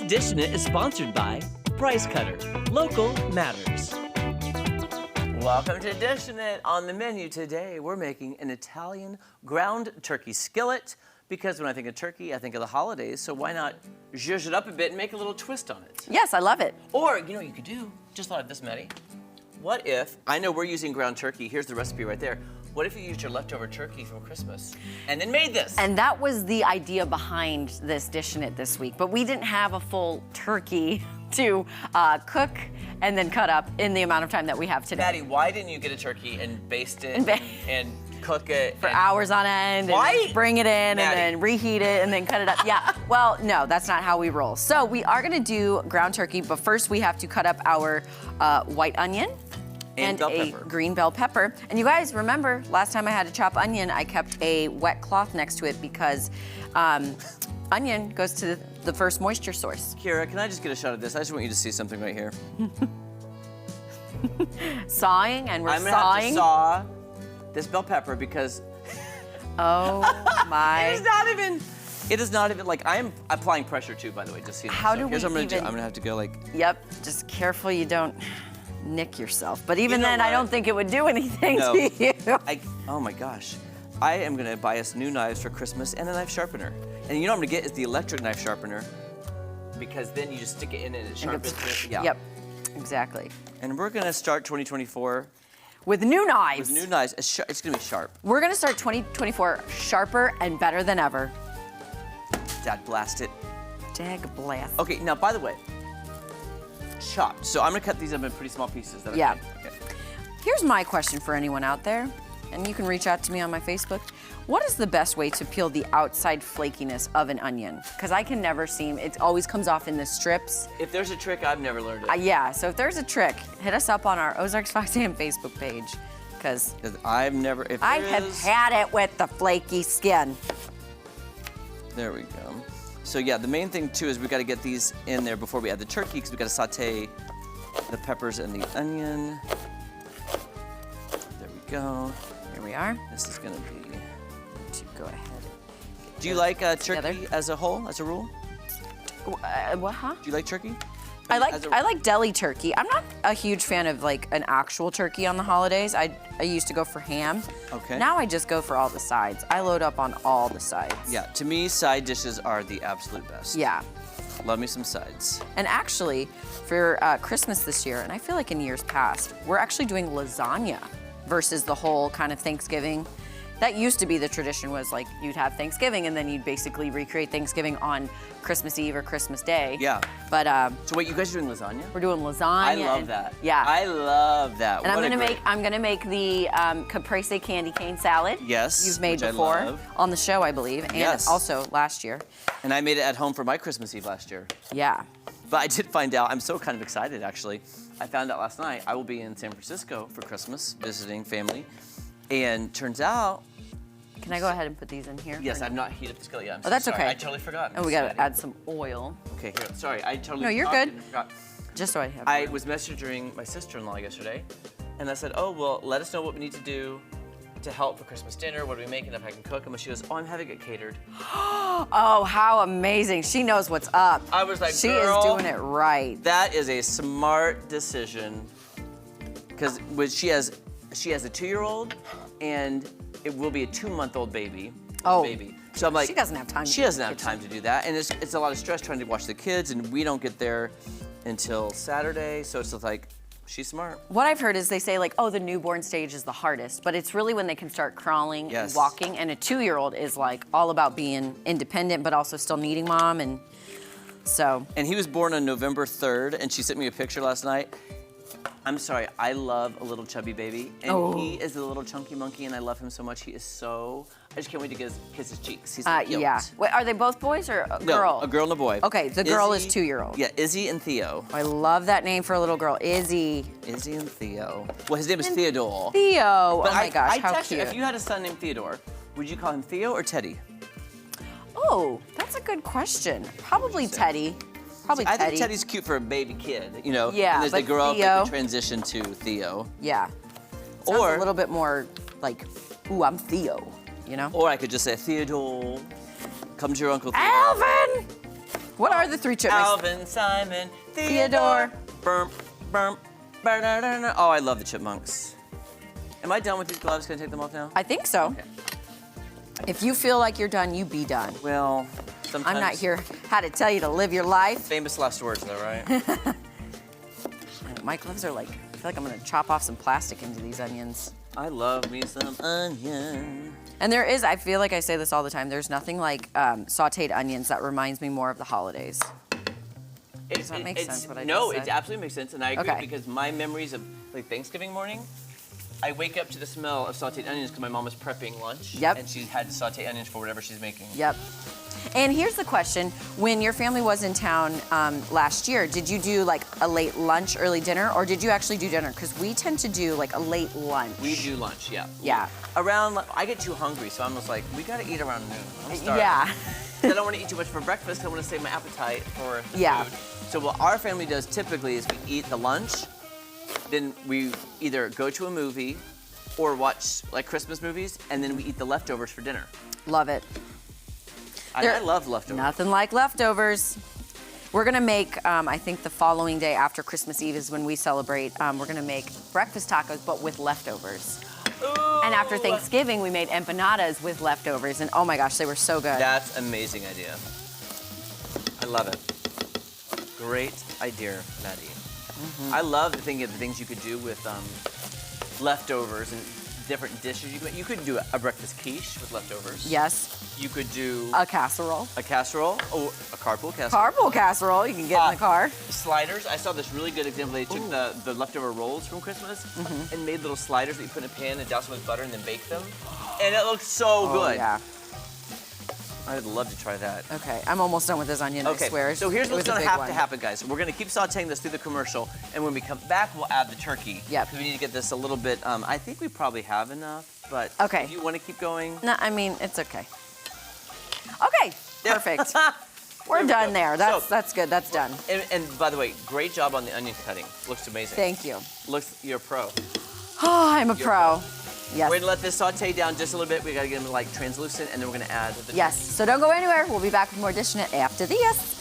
Dishin' It is sponsored by Price Cutter. Local matters. Welcome to Dishin' It. On the menu today, we're making an Italian ground turkey skillet because when I think of turkey, I think of the holidays. So why not zhuzh it up a bit and make a little twist on it? Yes, I love it. Or, you know what you could do? Just thought of this, Maddie. What if, I know we're using ground turkey. Here's the recipe right there. What if you used your leftover turkey from Christmas and then made this? And that was the idea behind this Dishin' It this week, but we didn't have a full turkey to cook and then cut up in the amount of time that we have today. Maddie, why didn't you get a turkey and baste it and cook it? For hours on end, why? And then bring it in, Maddie. and then reheat it, and then cut it up. Yeah, well, no, that's not how we roll. So we are gonna do ground turkey, but first we have to cut up our white onion, and a green bell pepper. And you guys remember, last time I had to chop onion, I kept a wet cloth next to it because onion goes to the first moisture source. Kira, can I just get a shot of this? I just want you to see something right here. Sawing, and we're I'm gonna sawing. have to saw this bell pepper because Oh my. it is not even, like, I am applying pressure too, by the way, just so you know. How So do here's we what I'm gonna do. even- I'm gonna have to go like, Yep, just careful you don't nick yourself. But even know then, I what? don't think it would do anything No. to you. oh my gosh. I am gonna buy us new knives for Christmas and a knife sharpener. And you know what I'm gonna get is the electric knife sharpener because then you just stick it in and it sharpens it. Yeah. Yep, exactly. And we're gonna start 2024 With new knives. with new knives. It's gonna be sharp. We're gonna start 2024 sharper and better than ever. Dad, blast it. Dag blast. Okay, now by the way, chopped. So I'm gonna cut these up in pretty small pieces. That Yeah. Okay. Here's my question for anyone out there, and you can reach out to me on my Facebook. What is the best way to peel the outside flakiness of an onion? Because I can never seem, it always comes off in the strips. If there's a trick, I've never learned it. Yeah, so if there's a trick, hit us up on our Ozarks Fox Ham Facebook page, because I've never, if I there have is- had it with the flaky skin. There we go. So yeah, the main thing too is we gotta get these in there before we add the turkey because we gotta saute the peppers and the onion. There we go. Here we are. This is gonna be. To go ahead. Do you like together. turkey as a whole, as a rule? What, huh? Do you like turkey? I As a- like deli turkey. I'm not a huge fan of like an actual turkey on the holidays. I used to go for ham. Okay. Now I just go for all the sides. I load up on all the sides. Yeah, to me, side dishes are the absolute best. Yeah. Love me some sides. And actually, for Christmas this year, and I feel like in years past, we're actually doing lasagna versus the whole kind of Thanksgiving. That used to be the tradition, was like you'd have Thanksgiving and then you'd basically recreate Thanksgiving on Christmas Eve or Christmas Day. Yeah. But So wait, you guys are doing lasagna? we're doing lasagna. I love and- that. Yeah. I love that. And What a I'm gonna make the caprese candy cane salad. Yes, You've made which I before love. on the show, I believe, and Yes. also last year. And I made it at home for my Christmas Eve last year. Yeah. But I did find out, I'm so kind of excited actually. I found out last night I will be in San Francisco for Christmas visiting family. And turns out, Can I go ahead and put these in here? yes, I've not heated the skillet yet. I'm so that's sorry. okay. I totally forgot. And we gotta add some oil, Okay, here, sorry, I totally No, you're forgot. good. Forgot. just so I have. I was messaging my sister-in-law yesterday, and I said, oh, well, let us know what we need to do to help for Christmas dinner. What are we making if I can cook? And she goes, oh, I'm having it catered. Oh, how amazing! She knows what's up. I was like, she girl, is doing it right. That is a smart decision, because she has a 2-year-old, and it will be a 2-month-old baby. Oh. Baby. So I'm like, She doesn't have time. She doesn't have time to do that, and it's a lot of stress trying to watch the kids, and we don't get there until Saturday. So it's just like, she's smart. What I've heard is they say like, oh, the newborn stage is the hardest, but it's really when they can start crawling Yes. and walking. And a 2-year-old is like all about being independent, but also still needing mom, and so. And he was born on November 3rd, and she sent me a picture last night. I'm sorry, I love a little chubby baby, and he is a little chunky monkey, and I love him so much. He is so, I just can't wait to kiss his cheeks. He's like, Yeah. Wait, are they both boys or a No, girl? a girl and a boy. Okay, the girl is Izzy- 2-year-old. Yeah, Izzy and Theo. I love that name for a little girl, Izzy. Izzy and Theo. Well, his name is Theodore. Theo. But oh my gosh, how text you, cute. if you had a son named Theodore, would you call him Theo or Teddy? Oh, that's a good question. Probably Teddy. Probably I Teddy. think Teddy's cute for a baby kid, you know? Yeah, And as they but grow up, they Theo- can transition to Theo. Yeah. Sounds Or- a little bit more like, ooh, I'm Theo, you know? Or I could just say, Theodore, come to your Uncle Theo. Alvin! What are the 3 chipmunks? Alvin, Simon, Theodore. Burp, burp, ba-da-da-da. Oh, I love the chipmunks. Am I done with these gloves? Can I take them off now? I think so. Okay. If you feel like you're done, you be done. Well, sometimes. I'm not here how to tell you to live your life. Famous last words, though, right? My gloves are like, I feel like I'm gonna chop off some plastic into these onions. I love me some onion. And there is, I feel like I say this all the time, there's nothing like sauteed onions that reminds me more of the holidays. Does that make sense what I No, just said? it absolutely makes sense, and I agree Okay. because my memories of like Thanksgiving morning, I wake up to the smell of sauteed onions because my mom was prepping lunch. Yep. And she had to saute onions for whatever she's making. Yep. And here's the question. When your family was in town last year, did you do like a late lunch, early dinner, or did you actually do dinner? Because we tend to do like a late lunch. We do lunch, yeah. Yeah. Around, I get too hungry, so I'm just like, we gotta eat around noon. I'm starving. Yeah. I don't want to eat too much for breakfast. I want to save my appetite for the Yeah. food. So what our family does typically is we eat the lunch, then we either go to a movie or watch like Christmas movies, and then we eat the leftovers for dinner. Love it. I love leftovers. Nothing like leftovers. We're gonna make, I think the following day after Christmas Eve is when we celebrate, we're gonna make breakfast tacos, but with leftovers. Ooh. And after Thanksgiving, we made empanadas with leftovers, and oh my gosh, they were so good. That's an amazing idea. I love it. Great idea, Maddie. I love thinking of the things you could do with leftovers and different dishes. You could do a breakfast quiche with leftovers. Yes. You could do A casserole. a casserole. Oh, a carpool casserole. Carpool casserole, you can get in the car. Sliders. I saw this really good example. They took the leftover rolls from Christmas and made little sliders that you put in a pan and douse them with butter and then bake them. And it looks so good. Yeah. I would love to try that. Okay, I'm almost done with this onion, Okay, I swear. so here's It what's was a gonna big have one. to happen, guys. We're gonna keep sauteing this through the commercial, and when we come back, we'll add the turkey. Yep. Because we need to get this a little bit, I think we probably have enough, but Okay. if you wanna keep going. No, I mean, it's okay. Okay, perfect. We're we done go. there. So- That's good, that's done. And by the way, great job on the onion cutting. Looks amazing. Thank you. You're a pro. Oh, I'm a pro. Yes. We're gonna let this saute down just a little bit. We gotta get them like translucent, and then we're gonna add the Yes, so don't go anywhere. We'll be back with more Dishin' It after this.